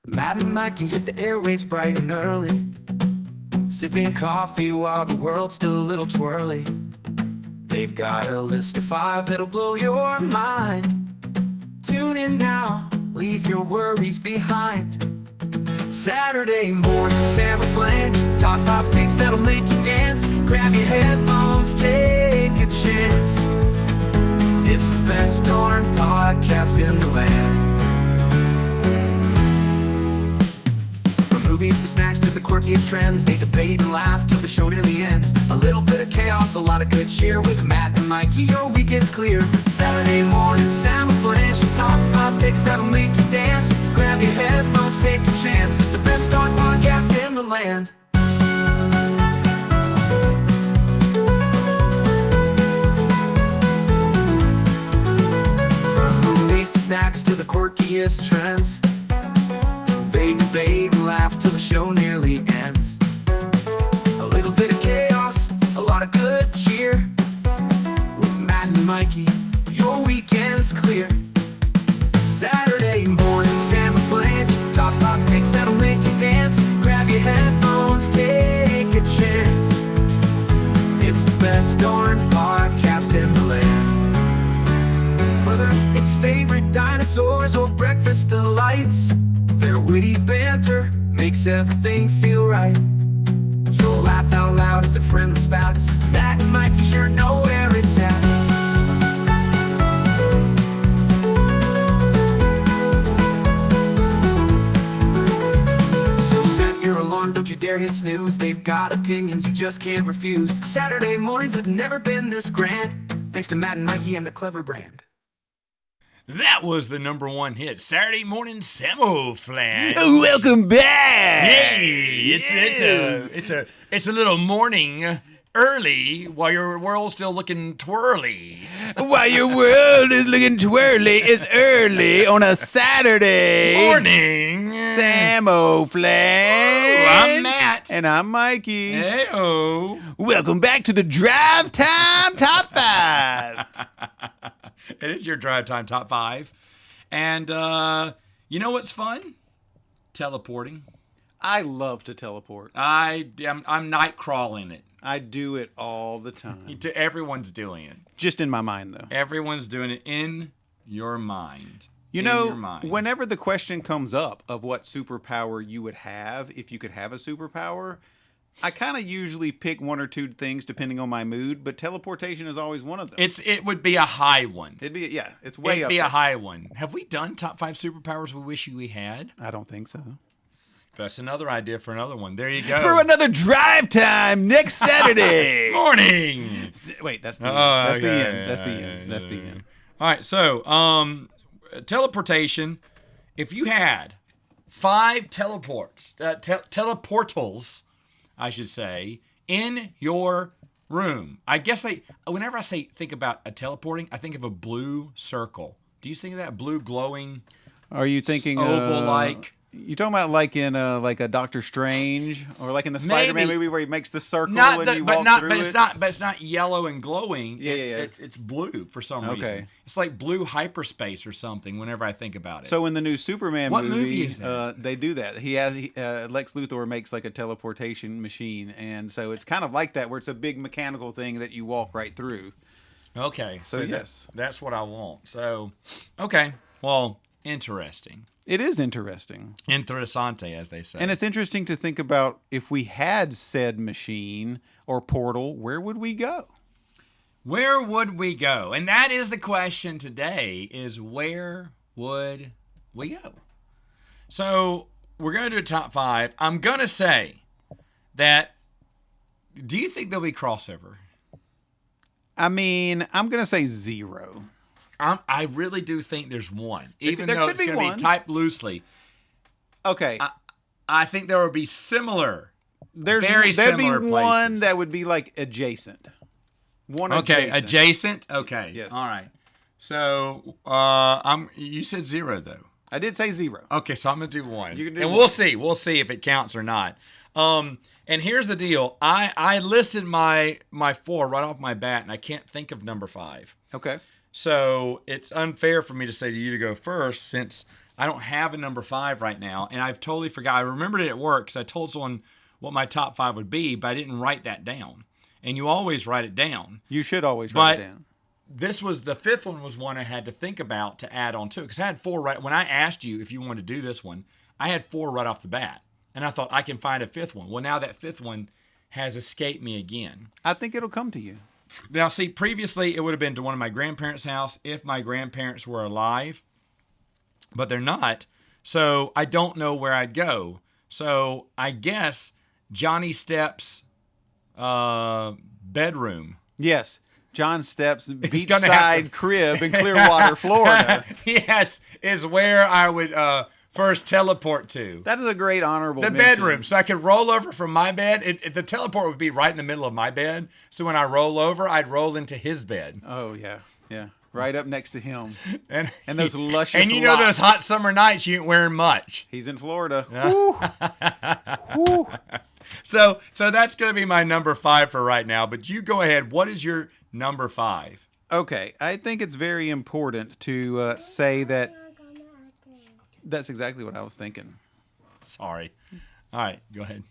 Matt and Mikey hit the airwaves bright and early, sipping coffee while the world's still a little twirly. They've got a list of 5 that'll blow your mind. Tune in now, leave your worries behind. Saturday morning, Samoflange, talk topics that'll make you dance. Grab your headphones, take a chance. It's the best darn podcast in the land. From movies to snacks to the quirkiest trends, they debate and laugh till the show nearly ends. A little bit of chaos, a lot of good cheer. With Matt and Mikey, your weekend's clear. Saturday morning, Samoflange, talk topics that'll make you dance. Grab your headphones, take a chance. It's the best darn podcast in the land. From movies to snacks to the quirkiest trends, they debate and laugh till the show nearly ends. A little bit of chaos, a lot of good cheer. With Matt and Mikey, your weekend's clear. Saturday morning, Samoflange, talk topics that'll make you dance. Grab your headphones, take a chance. It's the best darn podcast in the land. Whether it's favorite dinosaurs or breakfast delights, their witty banter makes everything feel right. You'll laugh out loud at the friendly spouts. Matt and Mikey sure know where it's at. So set your alarm, don't you dare hit snooze. They've got opinions you just can't refuse. Saturday mornings have never been this grand, thanks to Matt and Mikey and the Clever brand. That was the number 1 hit, Saturday Morning Samoflange. Welcome back! Yay! It's a little morning early while your world's still looking twirly. While your world is looking twirly, it's early on a Saturday Morning. Samoflange. I'm Matt. And I'm Mikey. Hey-oh. Welcome back to the Drive Time Top 5. It is your drive time top 5. And you know what's fun? Teleporting. I love to teleport. I'm night crawling it. I do it all the time. Everyone's doing it. Just in my mind, though. Everyone's doing it in your mind. You In know, your mind. whenever the question comes up of what superpower you would have if you could have a superpower, I kind of usually pick 1 or 2 things depending on my mood, but teleportation is always one of them. It would be a high one. It's way It'd up be there. a high one. Have we done top 5 superpowers we wish we had? I don't think so. That's another idea for another one. There you go. For another drive time next Saturday. Morning. Wait, that's the Oh, end. That's the okay, end. That's the yeah, end. That's the end. All right, so teleportation. If you had 5 teleportals, I should say, in your room. I guess whenever I think about a teleporting, I think of a blue circle. Do you think of that blue glowing? Are you thinking oval-like? You talking about like in like a Doctor Strange or like in the Spider-Man movie where he makes the circle and you walk through it? But it's not yellow and glowing. Yeah. It's blue for some reason. It's like blue hyperspace or something. Whenever I think about it. So in the new Superman movie is that? They do that. Lex Luthor makes like a teleportation machine, and so it's kind of like that where it's a big mechanical thing that you walk right through. Okay, so yes, that's what I want. So, okay, well, interesting. It is interesting. Interessante, as they say. And it's interesting to think about if we had said machine or portal, where would we go? Where would we go? And that is the question today, is where would we go? So we're going to do a top 5. I'm going to say that, do you think there'll be crossover? I mean, I'm going to say 0. I really do think there's one, even there though could it's be going to one. be typed loosely. Okay. I think there will be similar. There'd similar be one places. that would be like adjacent. Okay, adjacent. Okay, Yes. All right. So you said 0 though. I did say 0. Okay, so I'm gonna do 1, You can do and one. we'll see. We'll see if it counts or not. And here's the deal. I listed my 4 right off my bat, and I can't think of number 5. Okay. So it's unfair for me to say to you to go first, since I don't have a number 5 right now, and I've totally forgot. I remembered it at work because I told someone what my top 5 would be, but I didn't write that down. And you always write it down. You should always write it down. This was the 5th one was one I had to think about to add on to it because I had 4 right when I asked you if you wanted to do this one. I had 4 right off the bat, and I thought I can find a 5th one. Well, now that 5th one has escaped me again. I think it'll come to you. Now, see, previously it would have been to one of my grandparents' house if my grandparents were alive, but they're not. So I don't know where I'd go. So I guess Johnny Stepp's bedroom. Yes. John Stepp's beachside crib in Clearwater, Florida. Yes, is where I would first teleport to. That is a great honorable mention. Bedroom. So I could roll over from my bed. The teleport would be right in the middle of my bed. So when I roll over, I'd roll into his bed. Oh, yeah. Yeah. Right up next to him. And those luscious And you know locks. those hot summer nights, you ain't wearing much. He's in Florida. Woo. So that's going to be my number 5 for right now. But you go ahead. What is your number 5? Okay. I think it's very important to say that that's exactly what I was thinking. Sorry. All right. Go ahead.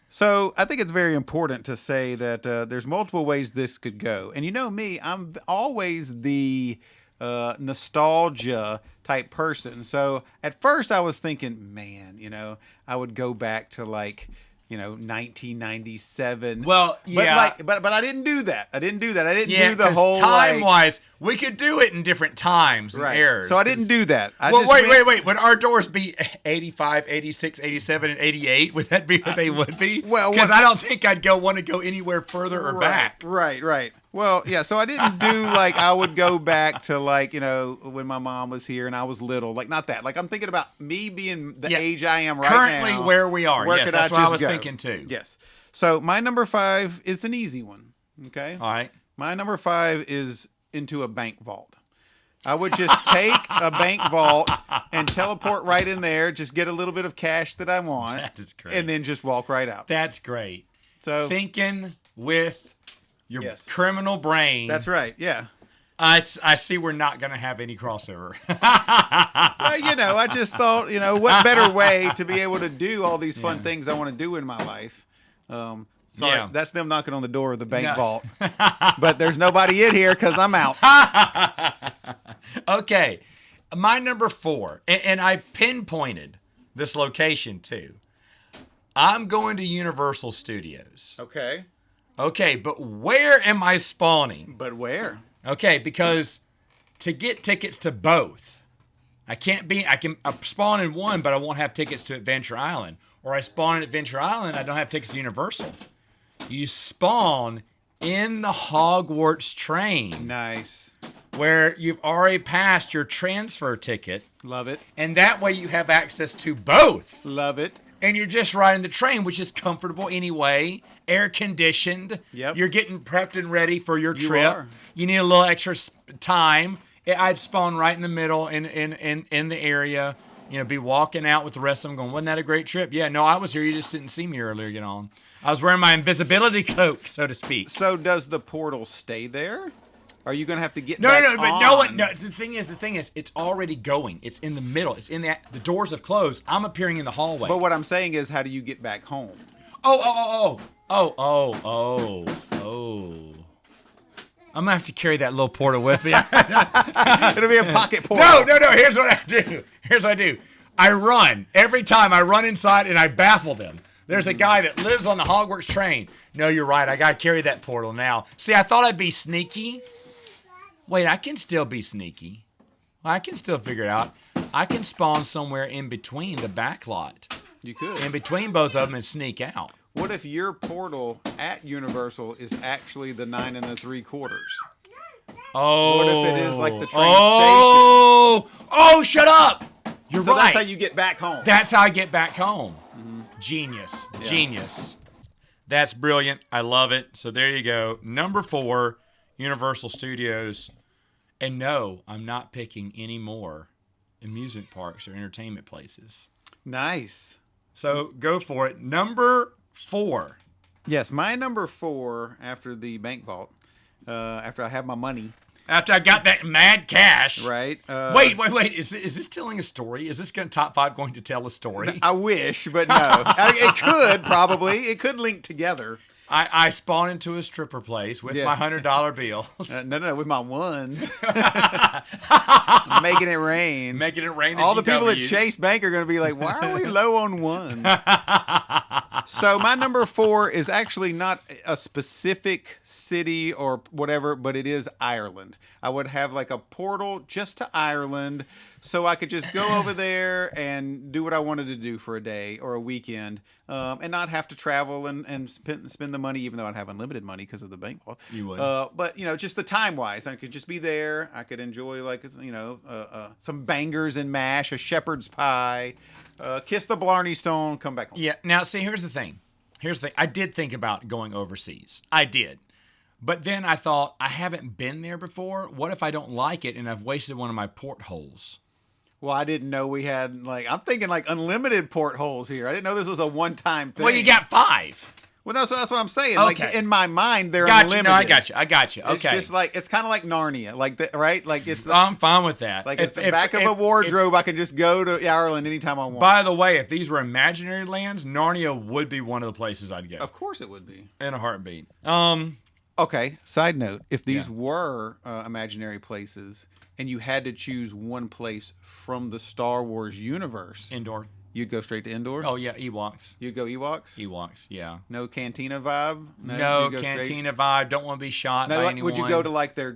So I think it's very important to say that there's multiple ways this could go. And you know me, I'm always the nostalgia type person. So at first I was thinking, man, I would go back to 1997. Well, yeah. But I didn't do that. I didn't do the 'cause whole time-wise, we could do it in different times and eras. So I didn't do that. Wait. Would our doors be 85, 86, 87, and 88? Would that be what they would be? Well, because I don't think I'd want to go anywhere further or back. Right. Well, yeah, so I didn't do I would go back to when my mom was here and I was little. Not that. I'm thinking about me being the age I am right currently now. Currently where we are. Yes, that's what I was thinking too. Yes. So my number 5 is an easy one. Okay? All right. My number 5 is into a bank vault. I would just take a bank vault and teleport right in there, just get a little bit of cash that I want. That is great. And then just walk right out. That's great. So thinking with your Yes. criminal brain. That's right. Yeah. I see we're not going to have any crossover. Well, I just thought, what better way to be able to do all these fun things I want to do in my life. Sorry, that's them knocking on the door of the bank vault. But there's nobody in here because I'm out. Okay. My number 4, and I've pinpointed this location too. I'm going to Universal Studios. Okay, but where am I spawning? But where? Okay, because to get tickets to both, I can spawn in one, but I won't have tickets to Adventure Island. Or I spawn in Adventure Island, I don't have tickets to Universal. You spawn in the Hogwarts train. Nice. Where you've already passed your transfer ticket. Love it. And that way you have access to both. Love it. And you're just riding the train, which is comfortable anyway, air conditioned. Yep. You're getting prepped and ready for your You trip. are. You need a little extra time. I'd spawn right in the middle in the area. Be walking out with the rest of them going, wasn't that a great trip? Yeah, no, I was here. You just didn't see me earlier, get on. I was wearing my invisibility cloak, so to speak. So does the portal stay there? Are you going to have to get No, back but on? no one. No, the thing is, it's already going. It's in the middle. It's in the doors have closed. I'm appearing in the hallway. But what I'm saying is, how do you get back home? Oh. I'm going to have to carry that little portal with me. It'll be a pocket portal. No. Here's what I do. I run. Every time I run inside and I baffle them. There's a guy that lives on the Hogwarts train. No, you're right. I got to carry that portal now. See, I thought I'd be sneaky. Wait, I can still be sneaky. I can still figure it out. I can spawn somewhere in between the back lot. You could. In between both of them and sneak out. What if your portal at Universal is actually the 9 3/4? Oh. What if it is like the train station? Oh, shut up. You're so right. That's how you get back home. That's how I get back home. Mm-hmm. Genius. Yeah. Genius. That's brilliant. I love it. So there you go. Number 4, Universal Studios. And no, I'm not picking any more amusement parks or entertainment places. Nice. So go for it. Number 4. Yes, my number 4 after the bank vault, after I have my money, After I got that mad cash. Right. Wait. Is this telling a story? Is this top 5 going to tell a story? I wish, but no. It could probably. It could link together. I spawned into a stripper place with my $100 bills. No, with my ones. Making it rain. Making it rain. All the people at Chase Bank are going to be like, why are we low on ones? So my number 4 is actually not a specific city or whatever, but it is Ireland. I would have like a portal just to Ireland so I could just go over there and do what I wanted to do for a day or a weekend, and not have to travel and spend the money, even though I'd have unlimited money because of the bank vault. You would. But, just the time-wise, I could just be there. I could enjoy, like, some bangers and mash, a shepherd's pie, kiss the Blarney Stone, come back home. Yeah. Now, see, here's the thing. I did think about going overseas. I did. But then I thought, I haven't been there before. What if I don't like it and I've wasted one of my portholes? Well, I didn't know we had, I'm thinking like unlimited portholes here. I didn't know this was a one-time thing. Well, you got 5. Well, no, so that's what I'm saying. Okay. Like, in my mind, they're Got unlimited. you. No, I got you. Okay. It's just like, it's kind of like Narnia, right? Like, it's I'm fine with that. like at the back of a wardrobe. I can just go to Ireland anytime I want. By the way, if these were imaginary lands, Narnia would be one of the places I'd go. Of course it would be. In a heartbeat. Okay, side note, if these were imaginary places and you had to choose one place from the Star Wars universe, Indoor. you'd go straight to Indoor? Oh, yeah, Ewoks. You'd go Ewoks? Ewoks, yeah. No Cantina vibe? No you'd go Cantina vibe. Don't want to be shot No, by like, anyone. would you go to like their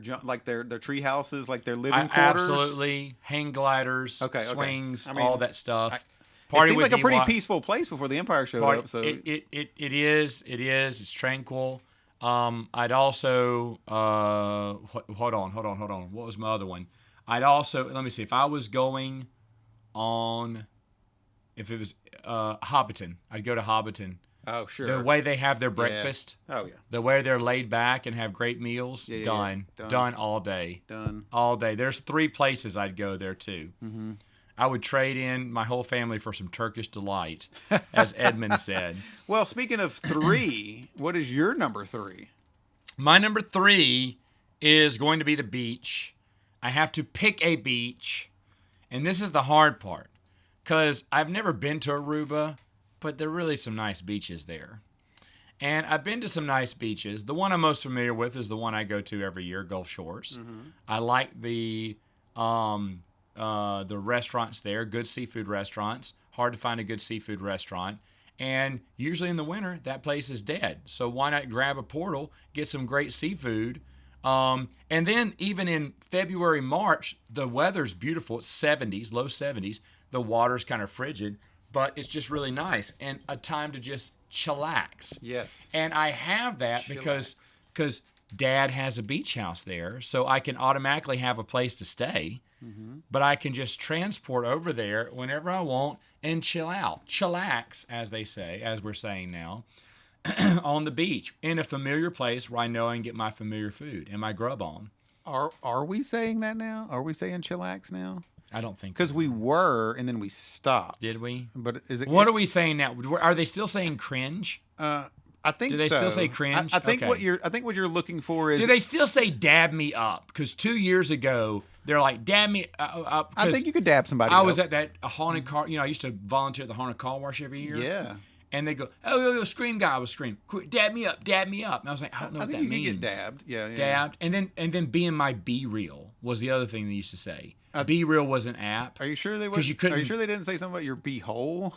tree houses, like their living quarters? Absolutely. Hang gliders, Okay. swings, I mean, all that stuff. It Party seemed with like a pretty Ewoks. peaceful place before the Empire showed up. So It is. It's tranquil. I'd also hold on. What was my other one? I'd also, let me see, if I was going on, if it was Hobbiton, I'd go to Hobbiton. Oh, sure. The way they have their breakfast. Yeah. Oh, yeah. The way they're laid back and have great meals. Yeah. Done all day. Done. All day. There's 3 places I'd go there too. Mm-hmm. I would trade in my whole family for some Turkish delight, as Edmund said. Well, speaking of 3, what is your number 3? My number 3 is going to be the beach. I have to pick a beach, and this is the hard part, because I've never been to Aruba, but there are really some nice beaches there. And I've been to some nice beaches. The one I'm most familiar with is the one I go to every year, Gulf Shores. Mm-hmm. I like the restaurants there, good seafood restaurants. Hard to find a good seafood restaurant. And usually in the winter, that place is dead. So why not grab a portal, get some great seafood. And then even in February, March, the weather's beautiful. It's 70s, low 70s. The water's kind of frigid, but it's just really nice. And a time to just chillax. Yes. And I have that because Dad has a beach house there. So I can automatically have a place to stay. Mm-hmm. But I can just transport over there whenever I want and chill out. Chillax, as they say, as we're saying now, on the beach in a familiar place where I know I can get my familiar food and my grub on. Are we saying that now? Are we saying chillax now? I don't think because we were, and then we stopped. Did we? But is it? What are we saying now? Are they still saying cringe? I think. Do they still say cringe? I think okay. what you're looking for is. Do they still say dab me up? Because 2 years ago they're like dab me up. I think you could dab somebody. I was at that haunted car. I used to volunteer at the haunted car wash every year. Yeah. And they go, oh, scream guy was scream, dab me up. And I was like, I don't know what that means. I think you could get dabbed. Yeah. Dabbed, and then being my Be Real was the other thing they used to say. Be Real was an app. Are you sure they? Because you couldn't. Are you sure they didn't say something about your beehole?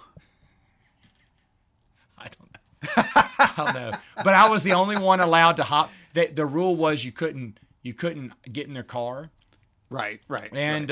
I don't know. But I was the only one allowed to hop. The rule was you couldn't get in their car. Right. And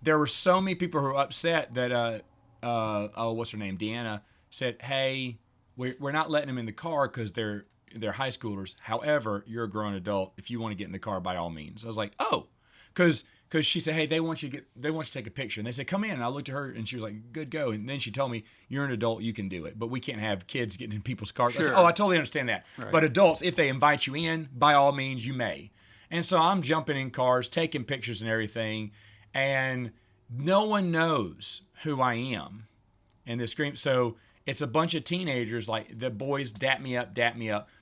there were so many people who were upset that what's her name, Deanna, said, hey, we're not letting them in the car because they're high schoolers. However, you're a grown adult. If you want to get in the car, by all means. I was like, oh, because she said, hey, they want you to take a picture. And they said, come in. And I looked at her and she was like, good, go. And then she told me, you're an adult, you can do it. But we can't have kids getting in people's cars. Sure. I said, oh, I totally understand that. Right. But adults, if they invite you in, by all means, you may. And so I'm jumping in cars, taking pictures and everything. And no one knows who I am. And the scream. So it's a bunch of teenagers, like the boys dap me up.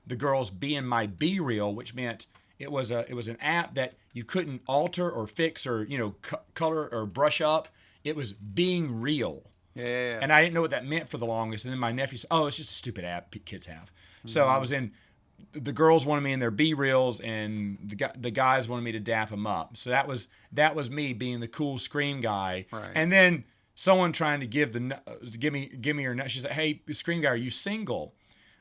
The girls being my Be Real, which meant It was an app that you couldn't alter or fix or color or brush up. It was being real. Yeah. And I didn't know what that meant for the longest. And then my nephew said, "Oh, it's just a stupid app kids have." So I was in. The girls wanted me in their B reels, and the guys wanted me to dap them up. So that was me being the cool Scream guy. Right. And then someone trying to give me her nut. She said, "Hey, Scream guy, are you single?"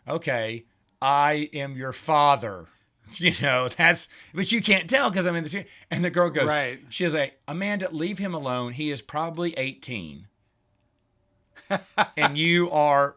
Okay, I am your father. But you can't tell because I'm in the screen. And the girl goes, right. She was like, "Amanda, leave him alone. He is probably 18. And you are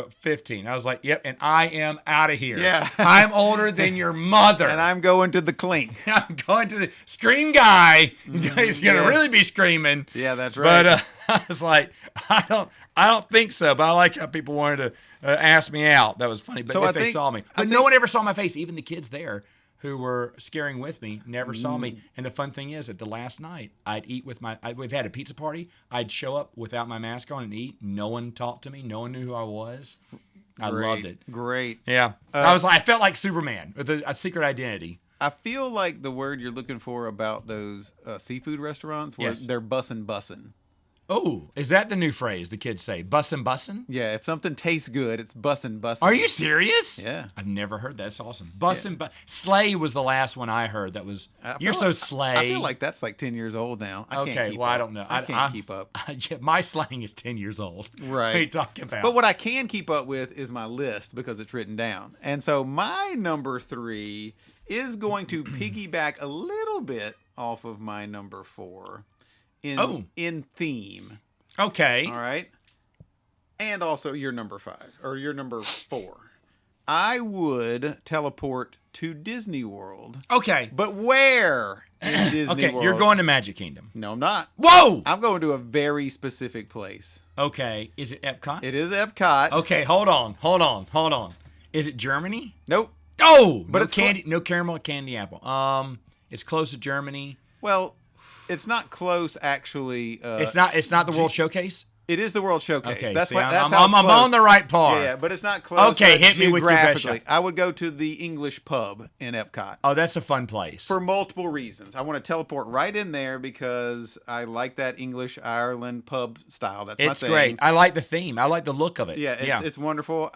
15. I was like, "Yep," and I am out of here. Yeah. I'm older than your mother. And I'm going to the clink. I'm going to the Scream guy. He's going to really be screaming. Yeah, that's right. But I was like, I don't think so. But I like how people wanted to ask me out. That was funny. But So if they saw me. But no one ever saw my face. Even the kids there who were scaring with me never saw me. And the fun thing is, at the last night, I'd eat we've had a pizza party. I'd show up without my mask on and eat. No one talked to me. No one knew who I was. I loved it. Great. Yeah. I felt like Superman with a secret identity. I feel like the word you're looking for about those seafood restaurants where they're bussin'. Oh, is that the new phrase the kids say? Bussin'? Yeah, if something tastes good, it's bussin'. Are you serious? Yeah. I've never heard that. That's awesome. Bussin'. Slay was the last one I heard that was, you're so slay. I feel like that's like 10 years old now. I can't keep up. I don't know. I can't keep up. My slang is 10 years old. Right. What are you talking about? But what I can keep up with is my list because it's written down. And so my number 3 is going to piggyback a little bit off of my number 4 in theme. Okay. All right. And also your number 5 or your number 4. I would teleport to Disney World. Okay. But where in Disney Okay, World? you're going to Magic Kingdom. No, I'm not. Whoa! I'm going to a very specific place. Okay. Is it Epcot? It is Epcot. Okay, hold on. Is it Germany? Nope. Oh! But no it's candy, no caramel candy apple. It's close to Germany. Well, it's not close, actually. It's not the World Showcase? It is the World Showcase. Okay, that's see, how I'm it's close. on the right part. Yeah, but it's not close. Okay, hit me with your best geographically. shot. I would go to the English pub in Epcot. Oh, that's a fun place. For multiple reasons. I want to teleport right in there because I like that English Ireland pub style. That's my It's thing. great. I like the theme. I like the look of it. Yeah, it's wonderful.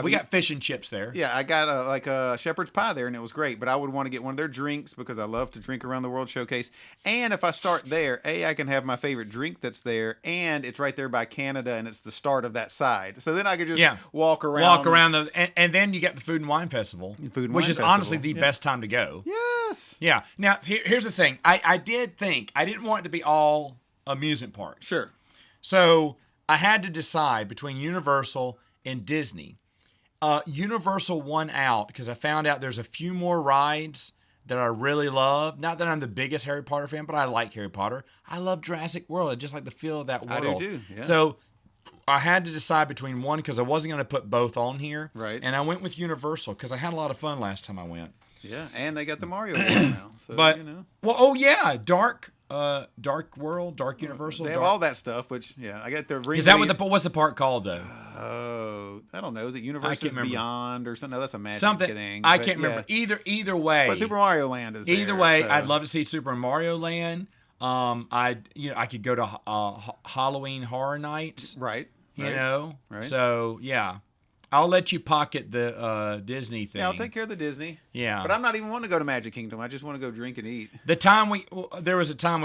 We got fish and chips there. Yeah, I got a shepherd's pie there, and it was great. But I would want to get one of their drinks because I love to drink around the World Showcase. And if I start there, I can have my favorite drink that's there, and it's right there by Canada, and it's the start of that side. So then I could just walk around. And then you got the Food and Wine Festival, which is Festival. honestly the best time to go. Yes. Yeah. Now, here's the thing. I didn't want it to be all amusement parks. Sure. So I had to decide between Universal and Disney. Universal won out because I found out there's a few more rides that I really love. Not that I'm the biggest Harry Potter fan, but I like Harry Potter. I love Jurassic World. I just like the feel of that world. I do too. Yeah. So I had to decide between one because I wasn't going to put both on here. Right. And I went with Universal because I had a lot of fun last time I went. Yeah, and they got the Mario World now. So, But, well, oh yeah, Dark World, Dark Universal. They have all that stuff, which, I got the ring. Is that what's the park called though? Oh, I don't know. Is it Universal's Beyond or something? No, that's a magic thing. I can't remember. Either way. But Super Mario Land is Either there, way, so. I'd love to see Super Mario Land. I could go to Halloween Horror Nights. Right. Right. So yeah, I'll let you pocket the Disney thing. Yeah, I'll take care of the Disney. Yeah, but I'm not even wanting to go to Magic Kingdom. I just want to go drink and eat. There was a time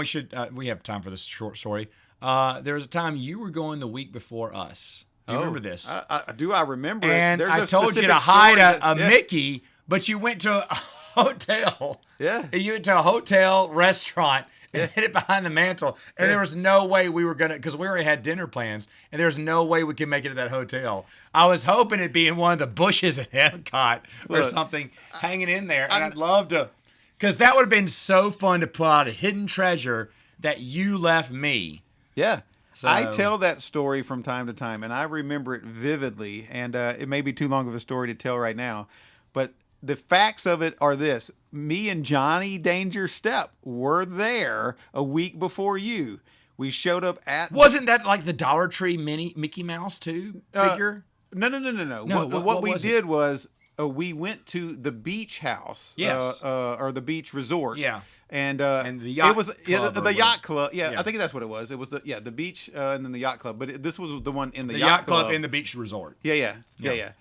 we have time for this short story. There was a time you were going the week before us. Do you remember this? I remember and it. I told you to hide a Mickey, but you went to a hotel. Yeah. You went to a hotel restaurant and hid it behind the mantle. And there was no way we were going to, because we already had dinner plans, and there's no way we could make it to that hotel. I was hoping it'd be in one of the bushes at Epcot or something hanging in there. And I'd love to, because that would have been so fun to pull out a hidden treasure that you left me. Yeah. So, I tell that story from time to time, and I remember it vividly. And it may be too long of a story to tell right now, but the facts of it are this. Me and Johnny Danger Step were there a week before you. We showed up at... Wasn't that like the Dollar Tree mini Mickey Mouse too figure? No. No, What we was did was we went to the beach house, Yes. or the beach resort. Yeah. And the yacht it was club the or yacht club. Yeah, Yeah. I think that's what it was. It was the beach and then the yacht club. But this was the one in the, The yacht club in the beach resort. Yeah.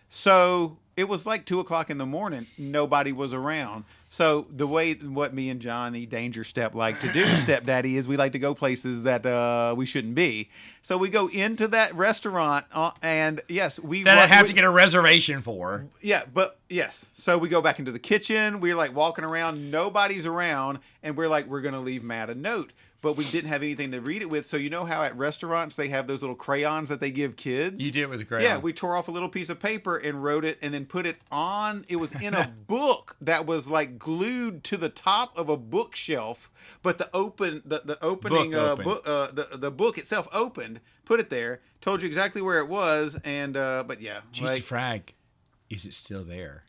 So it was like 2:00 in the morning. Nobody was around. So the way what me and Johnny Danger Step like to do, Stepdaddy, is we like to go places that we shouldn't be. So we go into that restaurant, and yes, That I have to get a reservation for. Yeah, but yes. So we go back into the kitchen. We're like walking around. Nobody's around. And we're like, we're going to leave Matt a note. But we didn't have anything to read it with. So you know how at restaurants they have those little crayons that they give kids? You did it with a crayon. Yeah, we tore off a little piece of paper and wrote it and then put it on. It was in a book that was like glued to the top of a bookshelf. But the opening the book itself opened, put it there, told you exactly where it was. And, but yeah. Just to frag, is it still there?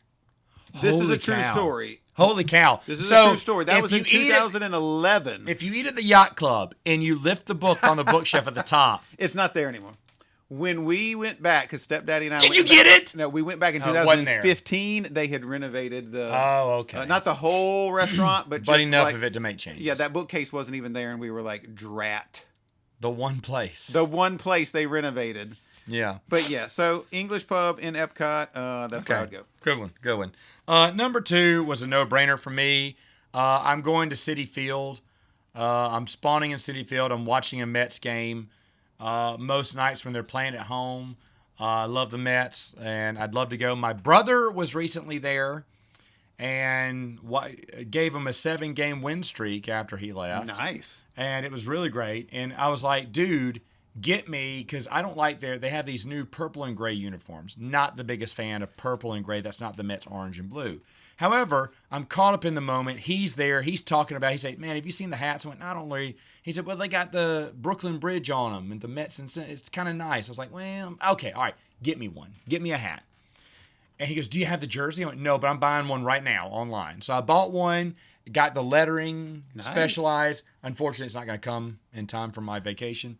This is Holy a true cow. story. Holy cow. This is a true story. That was in 2011. If you eat at the yacht club and you lift the book on the bookshelf at the top. It's not there anymore. When we went back, because Stepdaddy and I Did you get it? No, we went back in Oh, it wasn't there. 2015. They had renovated the... Oh, okay. not the whole restaurant, but just enough of it to make changes. Yeah, that bookcase wasn't even there, and we were like, drat. The one place. The one place they renovated. Yeah. But yeah, so English pub in Epcot, that's where I would go. Good one. Number 2 was a no-brainer for me. I'm going to Citi Field. I'm spawning in Citi Field. I'm watching a Mets game most nights when they're playing at home. I love the Mets, and I'd love to go. My brother was recently there and gave him a 7-game win streak after he left. Nice. And it was really great. And I was like, dude, get me, because I don't like they have these new purple and gray uniforms. Not the biggest fan of purple and gray. That's not the Mets orange and blue. However, I'm caught up in the moment. He's there. He's talking about, he said, man, have you seen the hats? I went, I don't really. He said, well, they got the Brooklyn Bridge on them and the Mets, and it's kind of nice. I was like, well, okay, all right, get me one. Get me a hat. And he goes, do you have the jersey? I went, no, but I'm buying one right now online. So I bought one, got the lettering, specialized. Unfortunately, it's not going to come in time for my vacation.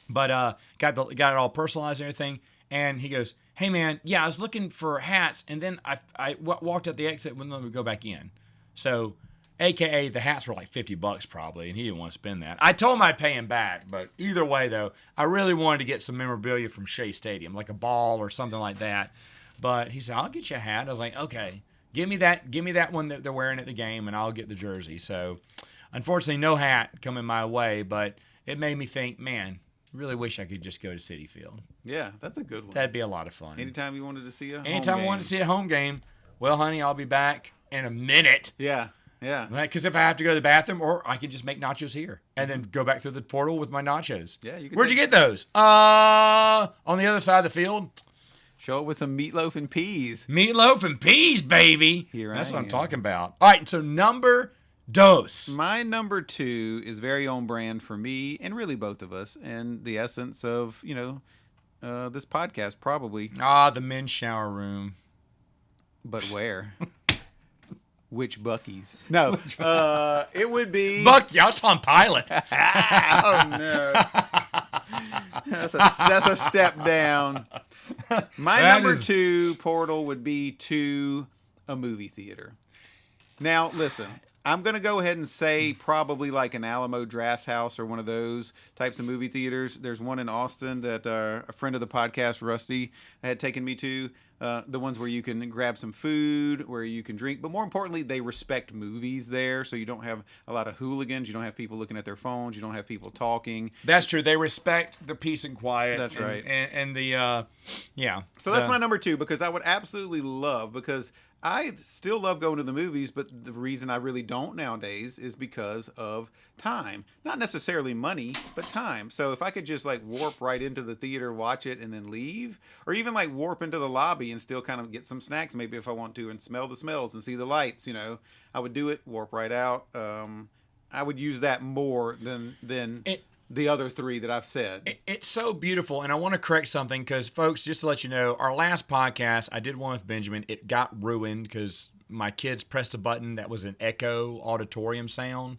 But got it all personalized and everything. And he goes, hey, man, yeah, I was looking for hats. And then I walked out the exit, wouldn't let me go back in. So, AKA, the hats were like $50 probably, and he didn't want to spend that. I told him I'd pay him back. But either way, though, I really wanted to get some memorabilia from Shea Stadium, like a ball or something like that. But he said, I'll get you a hat. I was like, okay, give me that one that they're wearing at the game, and I'll get the jersey. So, unfortunately, no hat coming my way, but it made me think, man, really wish I could just go to Citi Field. Yeah, that's a good one. That'd be a lot of fun. Anytime you wanted to see a Anytime home I wanted to see a home game, well, honey, I'll be back in a minute. Yeah. Because if I have to go to the bathroom, or I can just make nachos here and then go back through the portal with my nachos. Yeah, you can. Where'd you get those? On the other side of the field. Show it with some meatloaf and peas. Meatloaf and peas, baby. That's what I'm talking about. All right, so number dos. My number 2 is very on brand for me and really both of us, and the essence of, this podcast probably. The men's shower room. But where? Which Buc-ee's? No, it would be Bucky. I was on Pilot. Oh no, that's a step down. My number 2 portal would be to a movie theater. Now, listen, I'm going to go ahead and say probably like an Alamo Draft House or one of those types of movie theaters. There's one in Austin that a friend of the podcast, Rusty, had taken me to. The ones where you can grab some food, where you can drink. But more importantly, they respect movies there. So you don't have a lot of hooligans. You don't have people looking at their phones. You don't have people talking. That's true. They respect the peace and quiet. That's right. And the, yeah. So that's my number 2, because I would absolutely love, because I still love going to the movies, but the reason I really don't nowadays is because of time. Not necessarily money, but time. So if I could just like warp right into the theater, watch it, and then leave, or even like warp into the lobby and still kind of get some snacks maybe if I want to, and smell the smells and see the lights, I would do it, warp right out. I would use that more than the other 3 that I've said. It's so beautiful, and I want to correct something because, folks, just to let you know, our last podcast, I did one with Benjamin. It got ruined because my kids pressed a button that was an echo auditorium sound,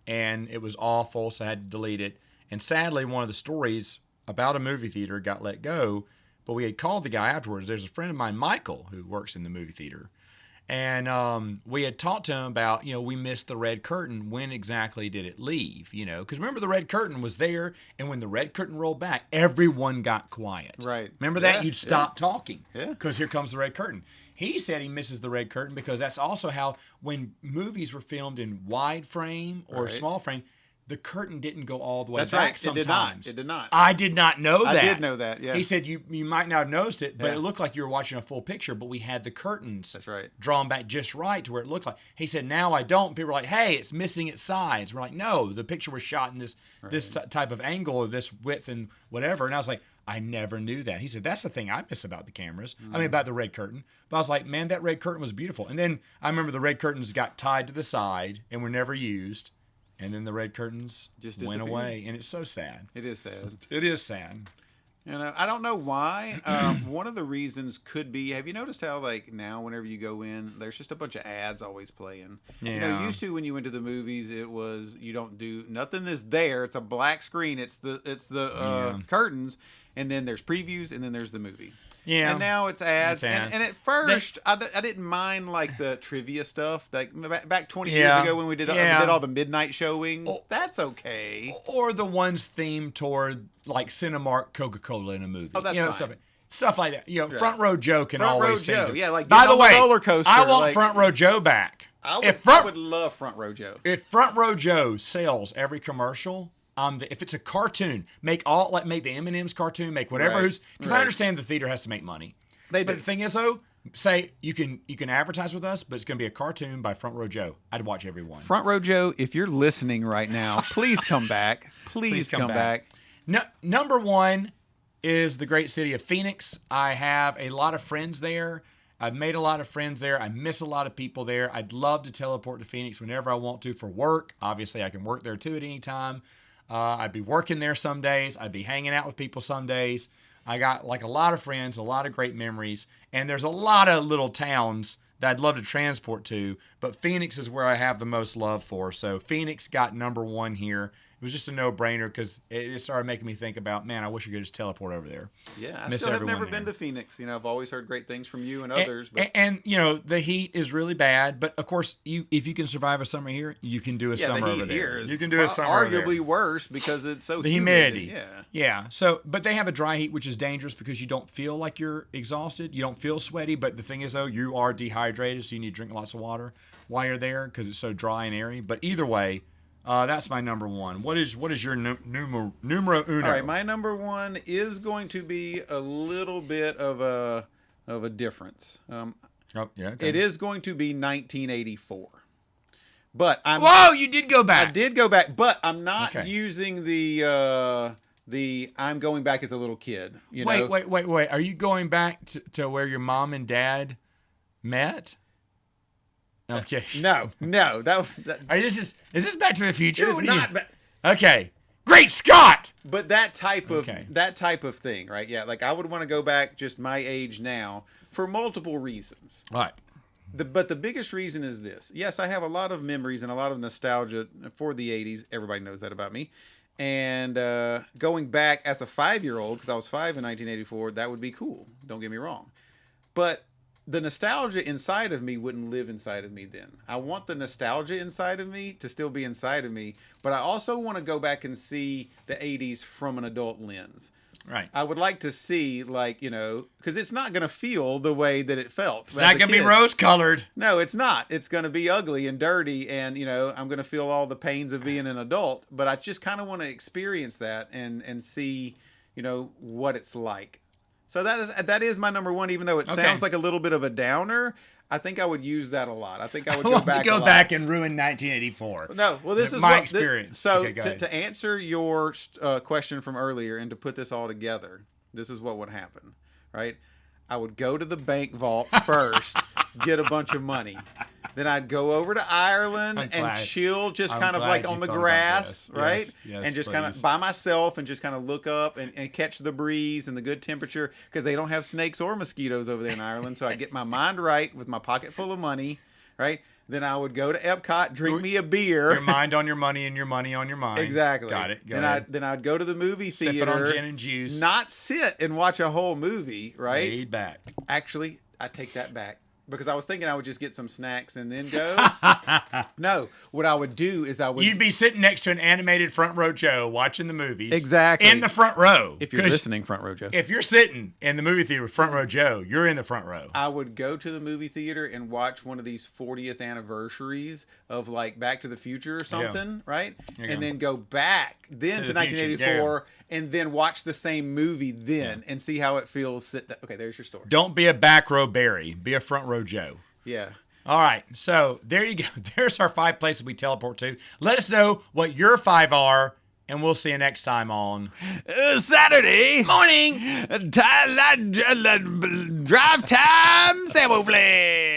and it was awful, so I had to delete it. And sadly, one of the stories about a movie theater got let go but we had called the guy afterwards. There's a friend of mine, Michael, who works in the movie theater. And we had talked to him about, we missed the red curtain. When exactly did it leave? Because remember, the red curtain was there, and when the red curtain rolled back, everyone got quiet. Right. Remember that? You'd stop talking. Yeah. Because here comes the red curtain. He said he misses the red curtain because that's also how, when movies were filmed in wide frame or small frame, the curtain didn't go all the way back sometimes. It did not. I did not know that. I did know that, yeah. He said you might not have noticed it, but it looked like you were watching a full picture, but we had the curtains drawn back just right to where it looked like. He said, now I don't. People were like, hey, it's missing its sides. We're like, no, the picture was shot in this type of angle or this width and whatever. And I was like, I never knew that. He said, that's the thing I miss about the cameras. I mean, about the red curtain. But I was like, man, that red curtain was beautiful. And then I remember the red curtains got tied to the side and were never used. And then the red curtains just went away, and it's so sad. It is sad. It is sad. I don't know why. One of the reasons could be, have you noticed how, like, now whenever you go in, there's just a bunch of ads always playing? Yeah. Used to when you went to the movies, it was, you don't do, nothing is there. It's a black screen. It's the curtains, and then there's previews, and then there's the movie. Yeah. And now it's ads. It's ads. And at first, I didn't mind, like, the trivia stuff. Like, back 20 years ago when we did all the midnight showings, that's okay. Or the ones themed toward, like, Cinemark Coca-Cola in a movie. Oh, that's fine. Stuff like that. Front Row Joe can Front Row always Joe. sing. Yeah, like, by the way, roller coaster, I want Front Row Joe back. I would love Front Row Joe. If Front Row Joe sells every commercial, if it's a cartoon, make the M&M's cartoon, make whatever because I understand the theater has to make money. But the thing is, though, say you can advertise with us, but it's going to be a cartoon by Front Row Joe. I'd watch every one. Front Row Joe, if you're listening right now, please come back. Please come back. No, number one is the great city of Phoenix. I have a lot of friends there. I've made a lot of friends there. I miss a lot of people there. I'd love to teleport to Phoenix whenever I want to for work. Obviously, I can work there too at any time. I'd be working there some days. I'd be hanging out with people some days. I got like a lot of friends, a lot of great memories, and there's a lot of little towns that I'd love to transport to, but Phoenix is where I have the most love for. So Phoenix got number one here. It was just a no-brainer because it started making me think about, man, I wish I could just teleport over there. Yeah, I still have never been to Phoenix. I've always heard great things from you and others. And the heat is really bad, but of course, if you can survive a summer here, you can do a summer over there. You can do a summer over there. Arguably worse because it's so the humidity. Yeah. So, but they have a dry heat, which is dangerous because you don't feel like you're exhausted. You don't feel sweaty, but the thing is, though, you are dehydrated, so you need to drink lots of water while you're there because it's so dry and airy. But either way, that's my number one. What is your numero uno? All right, my number one is going to be a little bit of a difference. It is going to be 1984. But Whoa, you did go back. I did go back, but I'm not using the I'm going back as a little kid. Wait. Are you going back to where your mom and dad met? Okay. No. That was. Is this Back to the Future? It is not. Okay. Great Scott! But that type of thing, right? Yeah, like I would want to go back just my age now for multiple reasons. All right. But the biggest reason is this. Yes, I have a lot of memories and a lot of nostalgia for the 80s. Everybody knows that about me. And going back as a 5-year-old, because I was 5 in 1984, that would be cool. Don't get me wrong. But the nostalgia inside of me wouldn't live inside of me then. I want the nostalgia inside of me to still be inside of me, but I also want to go back and see the 80s from an adult lens. Right. I would like to see, because it's not going to feel the way that it felt. It's not going to be rose-colored. No, it's not. It's going to be ugly and dirty, and, I'm going to feel all the pains of being an adult, but I just kind of want to experience that and see, what it's like. So that is my number one, even though it sounds like a little bit of a downer. I think I would use that a lot. I think I would go back and ruin 1984. No, well, this is my experience. To answer your question from earlier and to put this all together, this is what would happen, right? I would go to the bank vault first, get a bunch of money. Then I'd go over to Ireland and chill just kind of like on the grass, right? Yes, and just kind of by myself and just kind of look up and catch the breeze and the good temperature because they don't have snakes or mosquitoes over there in Ireland. So I get my mind right with my pocket full of money, right? Then I would go to Epcot, drink me a beer. Your mind on your money and your money on your mind. Exactly. Got it. Then I'd go to the movie Sip theater. it on gin and juice. Not sit and watch a whole movie, right? Laid back. Actually, I take that back. Because I was thinking I would just get some snacks and then go. No, what I would do is You'd be sitting next to an animated front row Joe watching the movies. Exactly. In the front row. If you're listening, front row Joe. If you're sitting in the movie theater with front row Joe, you're in the front row. I would go to the movie theater and watch one of these 40th anniversaries of like Back to the Future or something, right? And then go back then to 1984 and then watch the same movie then and see how it feels. Okay, there's your story. Don't be a back row Barry. Be a front row Joe. Yeah. All right. So there you go. There's our 5 places we teleport to. Let us know what your 5 are, and we'll see you next time on Saturday morning. drive time Samoflange.